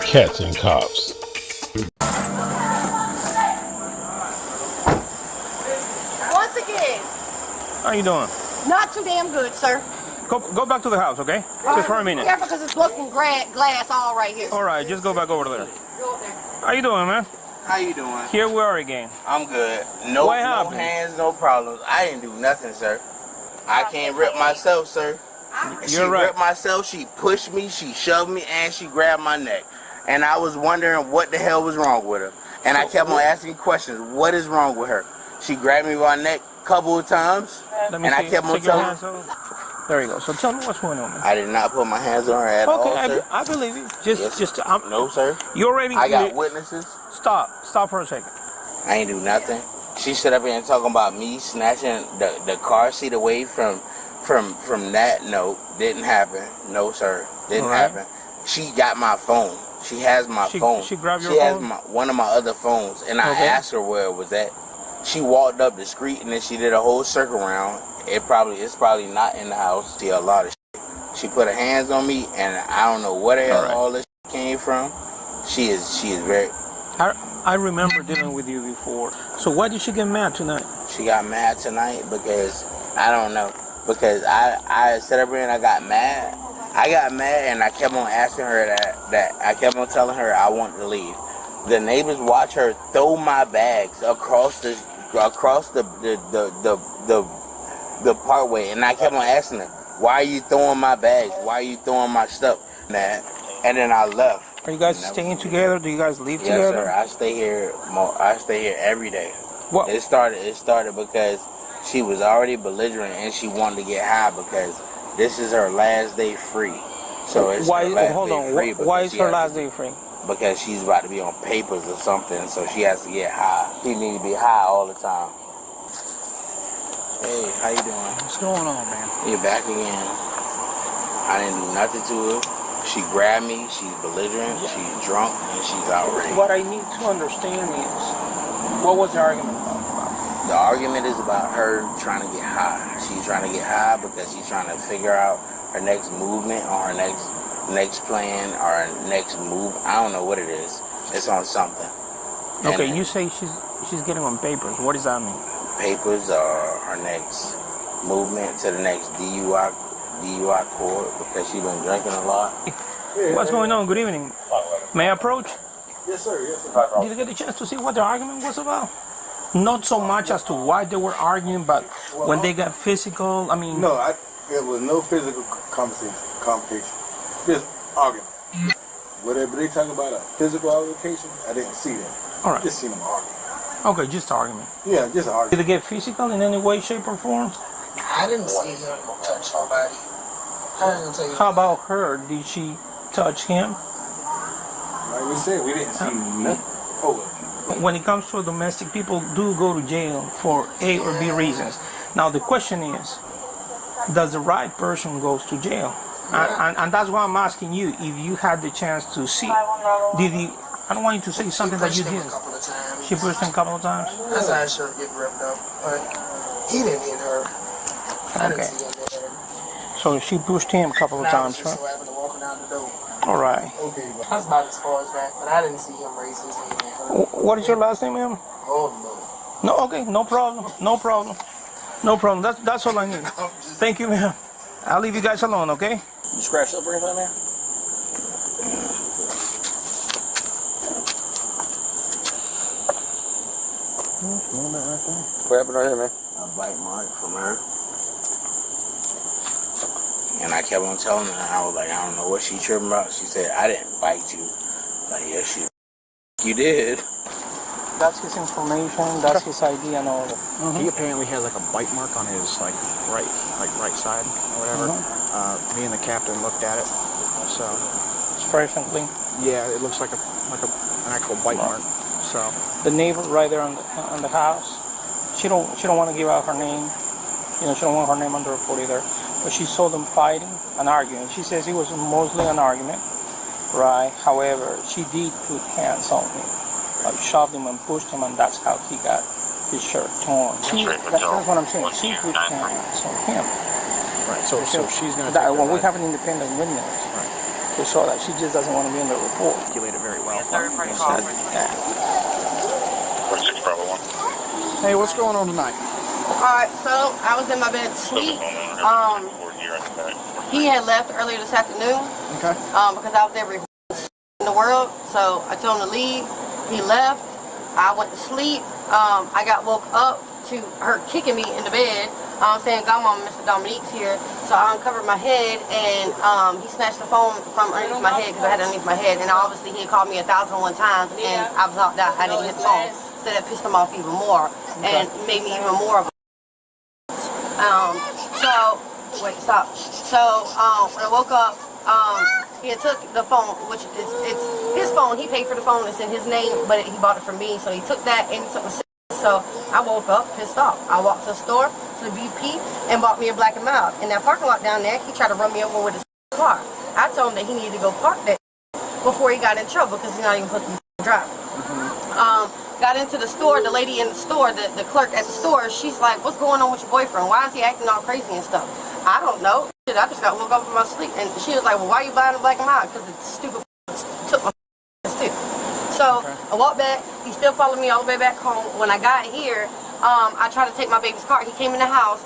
cats and cops. Once again. How you doing? Not too damn good, sir. Go back to the house, okay? Just for a minute. Careful, because it's looking glass all right here. All right, just go back over there. Go up there. How you doing, man? How you doing? Here we are again. I'm good. No hands, no problems. I didn't do nothing, sir. I can't rip myself, sir. She ripped myself, she pushed me, she shoved me, and she grabbed my neck. And I was wondering what the hell was wrong with her. And I kept on asking questions, what is wrong with her? She grabbed me by my neck a couple of times, and I kept on telling her. There you go. So tell me what's going on, man. I did not put my hands on her at all, sir. Okay, I believe you. No, sir. You already... I got witnesses. Stop for a second. I ain't do nothing. She stood up here and talking about me snatching the car seat away from that. No, didn't happen. No, sir, didn't happen. She got my phone. She has my phone. She grabbed your phone? She has one of my other phones, and I asked her where it was at. She walked up the street, and then she did a whole circle around. It's probably not in the house. She a lot of shit. She put her hands on me, and I don't know where the hell all this shit came from. She is very... I remember dealing with you before. So why did she get mad tonight? She got mad tonight because, I don't know, because I sat up here and I got mad. I got mad and I kept on asking her that I kept on telling her I wanted to leave. The neighbors watch her throw my bags across the parkway, and I kept on asking her, why are you throwing my bags? Why are you throwing my stuff? And then I left. Are you guys staying together? Do you guys live together? Yes, sir. I stay here every day. What? It started because she was already belligerent and she wanted to get high because this is her last day free. So it's her last day free. Why is her last day free? Because she's about to be on papers or something, so she has to get high. She needs to be high all the time. Hey, how you doing? What's going on, man? You're back again. I didn't do nothing to her. She grabbed me, she's belligerent, she's drunk, and she's outraged. What I need to understand is, what was the argument about? The argument is about her trying to get high. She's trying to get high because she's trying to figure out her next movement or her next plan or her next move. I don't know what it is. It's on something. Okay, you say she's getting on papers. What does that mean? Papers are her next movement to the next DUI court because she's been drinking a lot. What's going on? Good evening. May I approach? Yes, sir. Yes, sir. Did you get a chance to see what the argument was about? Not so much as to why they were arguing, but when they got physical, I mean... No, there was no physical competition. Just argument. Whatever they talk about a physical altercation, I didn't see that. All right. Just seen them argue. Okay, just argument. Yeah, just argument. Did they get physical in any way, shape, or form? I didn't see him touch nobody. How about her? Did she touch him? Like we said, we didn't see nothing. When it comes to domestic, people do go to jail for A or B reasons. Now the question is, does the right person goes to jail? And that's why I'm asking you, if you had the chance to see, did he... I don't want you to say something that you did. She pushed him a couple of times? That's how I sure get ripped up. But he didn't hit her. I didn't see him hit her. So she pushed him a couple of times, right? So happened to walking out the door. All right. Okay. That's about as far as that. But I didn't see him raise his hand. What is your last name, ma'am? Oh, No, okay, no problem. No problem. No problem. That's all I need. Thank you, ma'am. I'll leave you guys alone, okay? You scratched up or anything, man? What happened right here, man? A bite mark from her. And I kept on telling her, I was like, I don't know what she tripping about. She said, I didn't bite you. Like, yes, you did. That's his information, that's his ID and all that. He apparently has like a bite mark on his right side or whatever. Me and the captain looked at it. So It's fresh and clean. yeah, it looks like an actual bite mark. So The neighbor right there on the house, she don't want to give out her name. You know, she don't want her name under report either. But she saw them fighting and arguing. She says it was mostly an argument, right? However, she did put hands on him, like shoved him and pushed him, and that's how he got his shirt torn. That's what I'm saying. She put hands on him. right, so she's gonna. Well, we have an independent witness. Right. to show that she just doesn't want to be in the report. Articulated very well. Yeah. 46 Bravo 1. Hey, what's going on tonight? Alright, so I was in my bed asleep. He had left earlier this afternoon. Okay. Because I was every in the world. So I told him to leave. He left. I went to sleep. I got woke up to her kicking me in the bed. Saying, "Godmama, Mr. Dominique's here." So I uncovered my head, and he snatched the phone from underneath my head because I had it underneath my head. And obviously he had called me 1,001 times, and I was out that I didn't hit the phone. So that pissed him off even more, and made me even more of a so wait, stop. So when I woke up, he had took the phone, which is it's his phone. He paid for the phone. It's in his name, but he bought it from me. So he took that and he took the. So I woke up pissed off. I walked to the store, to the BP, and bought me a Black and Mild. In that parking lot down there, he tried to run me over with his car. I told him that he needed to go park that before he got in trouble because he's not even supposed to be driving. Got into the store, the lady in the store, the clerk at the store, she's like, "What's going on with your boyfriend? Why is he acting all crazy and stuff?" I don't know. I just got woke up from my sleep, and she was like, "Well, why are you buying a Black and Mild?" Because the stupid took my too. So I walked back. He still followed me all the way back home. When I got here, I tried to take my baby's car. He came in the house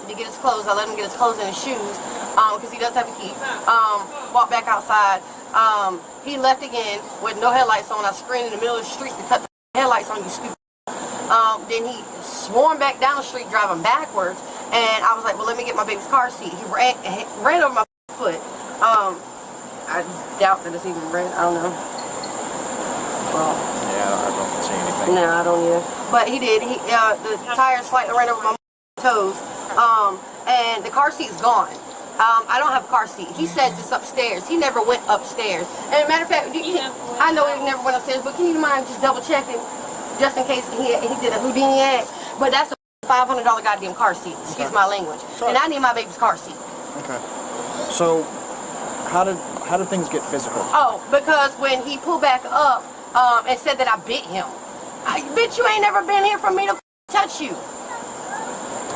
to get his clothes. I let him get his clothes and his shoes because he does have a key. Walked back outside. He left again with no headlights on. I screamed in the middle of the street to cut the headlights on, you stupid. Then he swarmed back down the street driving backwards, and I was like, "Well, let me get my baby's car seat." He ran over my foot. I doubt that it's even ran. I don't know. Well, Yeah, I don't see anything. no, I don't either. But he did. The tire slightly ran over my toes, and the car seat's gone. I don't have a car seat. He says it's upstairs. He never went upstairs. And as a matter of fact, I know he never went upstairs, but can you mind just double checking, just in case he did a Houdini act? But that's a $500 goddamn car seat. Excuse my language. Sure. And I need my baby's car seat. Okay. So, how did things get physical? Oh, because when he pulled back up and said that I bit him, bitch, you ain't never been here for me to touch you.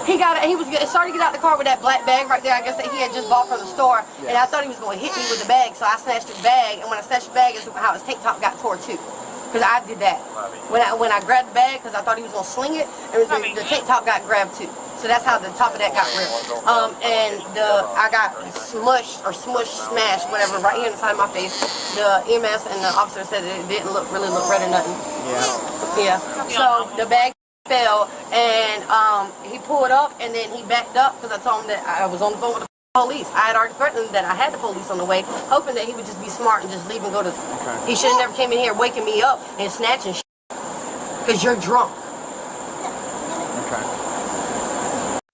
He was starting to get out the car with that black bag right there. I guess that he had just bought from the store, and I thought he was going to hit me with the bag, so I snatched the bag. And when I snatched the bag, is how his tank top got tore too, because I did that. When I grabbed the bag, because I thought he was going to sling it, and the tank top got grabbed too. So that's how the top of that got ripped. And I got smushed, smashed, whatever, right here in the side of my face. The EMS and the officer said that it didn't really look red or nothing. Yeah. So the bag fell, and he pulled up, and then he backed up because I told him that I was on the phone with the police. I had already threatened that I had the police on the way, hoping that he would just be smart and just leave and go to. He should have never came in here waking me up and snatching shit because you're drunk. Okay.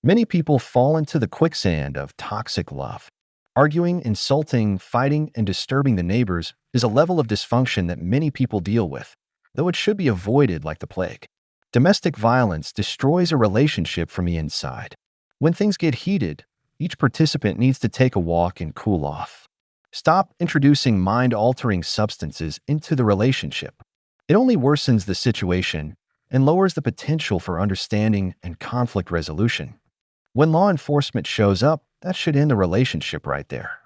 Many people fall into the quicksand of toxic love. Arguing, insulting, fighting, and disturbing the neighbors is a level of dysfunction that many people deal with, though it should be avoided like the plague. Domestic violence destroys a relationship from the inside. When things get heated, each participant needs to take a walk and cool off. Stop introducing mind-altering substances into the relationship. It only worsens the situation and lowers the potential for understanding and conflict resolution. When law enforcement shows up, that should end the relationship right there.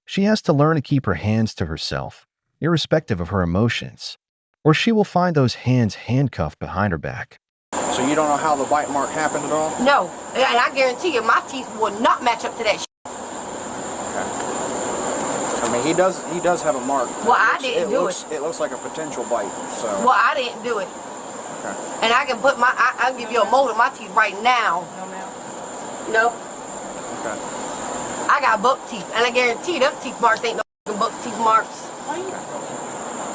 She has to learn to keep her hands to herself, irrespective of her emotions, or she will find those hands handcuffed behind her back. So you don't know how the bite mark happened at all? No, and I guarantee you my teeth would not match up to that shit. Okay. I mean, he does have a mark. Well, I didn't do it. It looks like a potential bite, so. Well, I didn't do it. Okay. And I can put I'll give you a mold of my teeth right now. No. Okay. I got buck teeth, and I guarantee you them teeth marks ain't no buck teeth marks.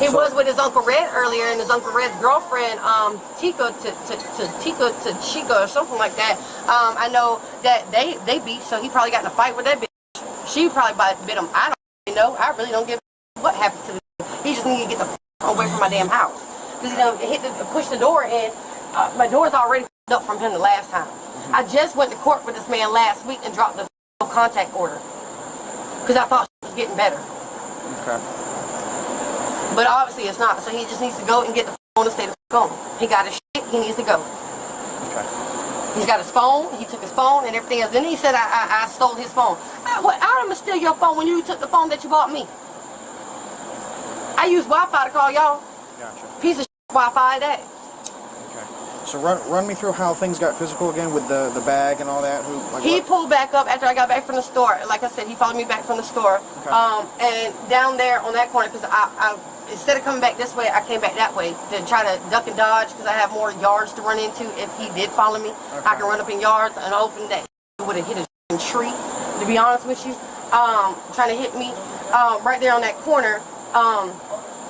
He was with his Uncle Red earlier, and his Uncle Red's girlfriend, Chica or something like that. I know that they beat, so he probably got in a fight with that bitch. She probably bit him. I don't really know. I really don't give a what happened to him. He just needed to get the away from my damn house. Because he pushed the door in. My door's already up from him the last time. I just went to court with this man last week and dropped the no contact order. Because I thought she was getting better. Okay. But obviously it's not, so he just needs to go and get the phone and stay the phone. He got his shit, he needs to go. Okay. He's got his phone, he took his phone and everything else. Then he said I stole his phone. How am I steal your phone when you took the phone that you bought me? I use Wi-Fi to call y'all. Gotcha. Piece of Wi-Fi that. Okay. So run me through how things got physical again with the bag and all that. He pulled back up after I got back from the store. Like I said, he followed me back from the store. Okay. And down there on that corner, because I instead of coming back this way, I came back that way to try to duck and dodge because I have more yards to run into. If he did follow me, okay. I can run up in yards and open that would have hit a tree. To be honest with you, trying to hit me right there on that corner.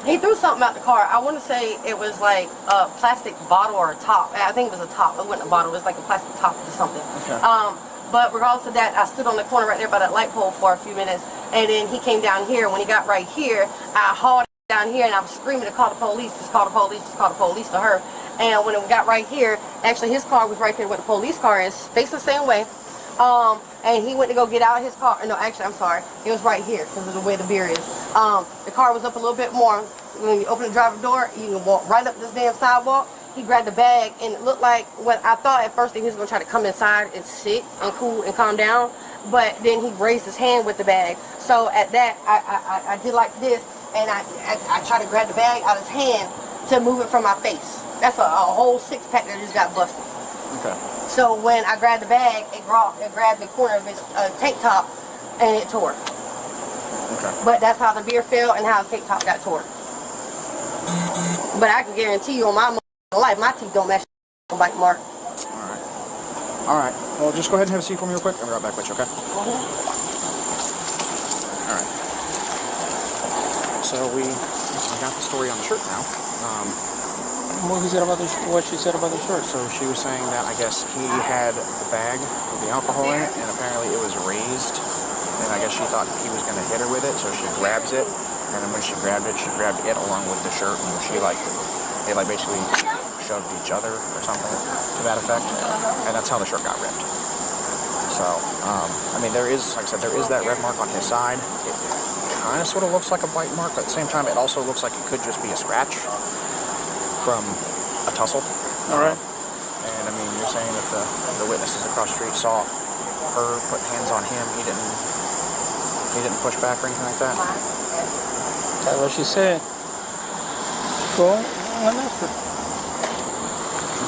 He threw something out the car. I want to say it was like a plastic bottle or a top. I think it was a top. It wasn't a bottle. It was like a plastic top or something. Okay. But regardless of that, I stood on the corner right there by that light pole for a few minutes, and then he came down here. When he got right here, I hauled down here and I was screaming to call the police, just call the police, just call the police to her. And when we got right here, actually his car was right there where the police car is, facing the same way. And he went to go get out of his car. No, actually, I'm sorry. It was right here because of the way the beer is. The car was up a little bit more. When you open the driver's door, you can walk right up this damn sidewalk. He grabbed the bag, and it looked like what I thought at first that he was going to try to come inside and sit and cool and calm down. But then he raised his hand with the bag. So at that, I did like this, and I tried to grab the bag out of his hand to move it from my face. That's a whole six-pack that just got busted. Okay. So when I grabbed the bag, it grabbed the corner of his tank top, and it tore. Okay. But that's how the beer fell and how his tank top got tore. But I can guarantee you on my life, my teeth don't match a bite mark. All right. Well, just go ahead and have a seat for me real quick. I'll be right back with you, okay? All right. So I got the story on the shirt now. What she said about the shirt? So she was saying that I guess he had the bag with the alcohol in it, and apparently it was raised, and I guess she thought he was going to hit her with it, so she grabs it, and then when she grabbed it along with the shirt, and they basically shoved each other or something to that effect, and that's how the shirt got ripped. So, I mean, there is, like I said, there is that red mark on his side. It kind of sort of looks like a bite mark, but at the same time, it also looks like it could just be a scratch from a tussle. All right. And I mean, you're saying that the witnesses across the street saw her put hands on him. He didn't push back or anything like that. That's what she said. Go on, ask her.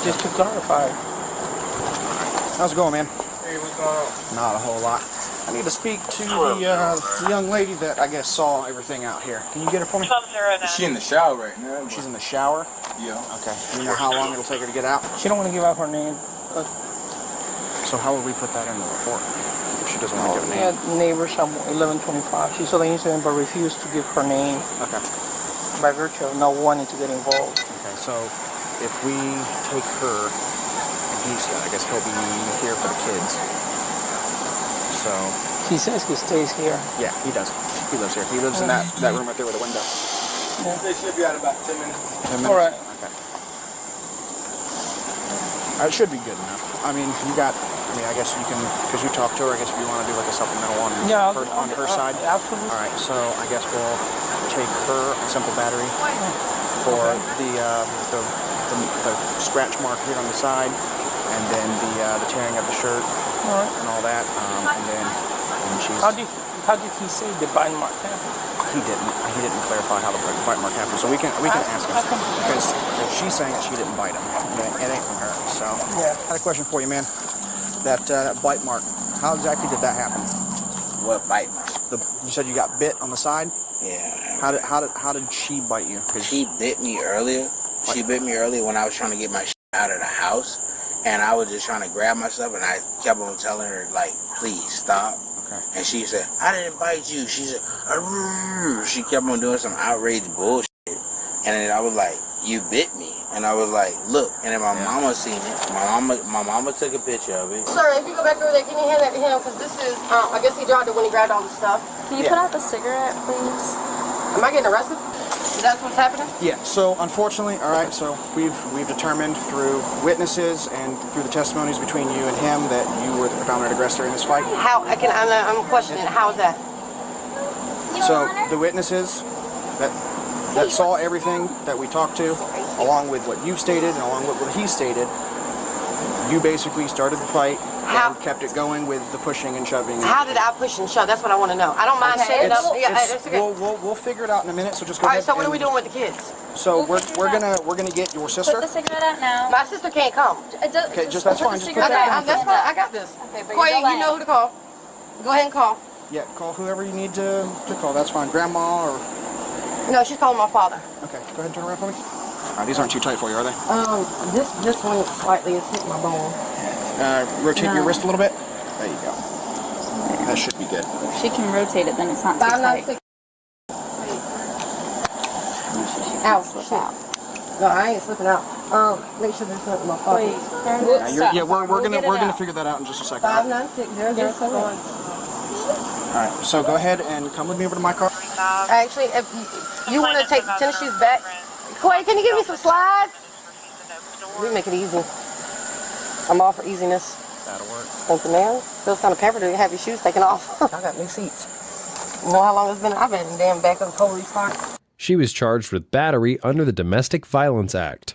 Just to clarify. How's it going, man? Hey, what's going on? Not a whole lot. I need to speak to the young lady that I guess saw everything out here. Can you get her for me? She's in the shower right now. She's in the shower? Yeah. Okay. Do you know how long it'll take her to get out? She don't want to give out her name. But So how would we put that in the report if she doesn't want to give a we name? had neighbors at 11:25. She saw the incident but refused to give her name Okay. by virtue of not wanting to get involved. Okay, so if we take her, and I guess he'll be here for the kids. So He says he stays here. yeah, he does. He lives here. He lives in that room right there with the window. They should be out about 10 minutes. 10 minutes? All right. Okay. It should be good enough. I mean, I guess you can, because you talked to her, I guess if you want to do like a supplemental on her side. Absolutely. All right, so I guess we'll take her simple battery for the scratch mark here on the side, and then the tearing of the shirt and all that, and then she's. How did he say the bite mark happened? He didn't clarify how the bite mark happened, so we can ask him, because if she's saying that she didn't bite him, it ain't from her. So Yeah. I had a question for you, man. That bite mark, how exactly did that happen? What bite mark? You said you got bit on the side. Yeah. How did she bite you? She bit me earlier. She bit me earlier when I was trying to get my shit out of the house, and I was just trying to grab myself, and I kept on telling her like, please stop. Okay. And she said, I didn't bite you. She said, arr. She kept on doing some outrageous bullshit. And then I was like, you bit me. And I was like, look. And then my mama seen it. My mama took a picture of it. Sir, if you go back over there, can you hand that to him? Because this is, I guess he dropped it when he grabbed all the stuff. Can you put out the cigarette, please? Am I getting arrested? That's what's happening? Yeah, so unfortunately, all right, so we've determined through witnesses and through the testimonies between you and him that you were the predominant aggressor in this fight. I'm questioning, how is that? So the witnesses that saw everything that we talked to, along with what you stated and along with what he stated, you basically started the fight, How and kept it going with the pushing and shoving. How did I push and shove? That's what I want to know. I don't mind setting up. Yeah, it's okay. We'll figure it out in a minute. So just go All ahead. right. So what are we doing with the kids? So we're gonna get your sister. Put the cigarette out now. My sister can't come. Okay, just that's fine. Just put Okay, that down. that's fine. I got this. Okay, bring Go ahead. your You know who to call. Go ahead and call. Yeah, call whoever you need to call. That's fine. Grandma or. No, she's calling my father. Okay, go ahead and turn around for me. These aren't too tight for you, are they? This one slightly is hitting my bone. Rotate your wrist a little bit. There you go. That should be good. If she can rotate it, then it's not too tight. 596. Ow, slip out. No, I ain't slipping out. Make sure there's nothing in my pocket. Yeah, we're gonna figure that out in just a second. 596-0071. All right, so go ahead and come with me over to my car. Actually, if you want to take the tennis shoes back, Quay, can you give me some slides? We make it easy. I'm all for easiness. That'll work. Thank you, man. Feels kind of pepper to have your shoes taken off. I got new seats. You know how long it's been? I've been in the damn back of the police car. She was charged with battery under the Domestic Violence Act.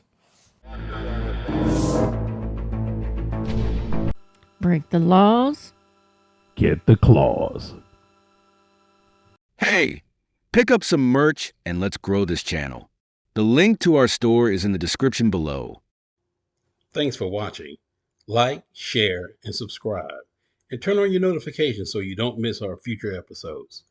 Break the laws. Get the claws. Hey, pick up some merch and let's grow this channel. The link to our store is in the description below. Thanks for watching. Like, share, and subscribe. And turn on your notifications so you don't miss our future episodes.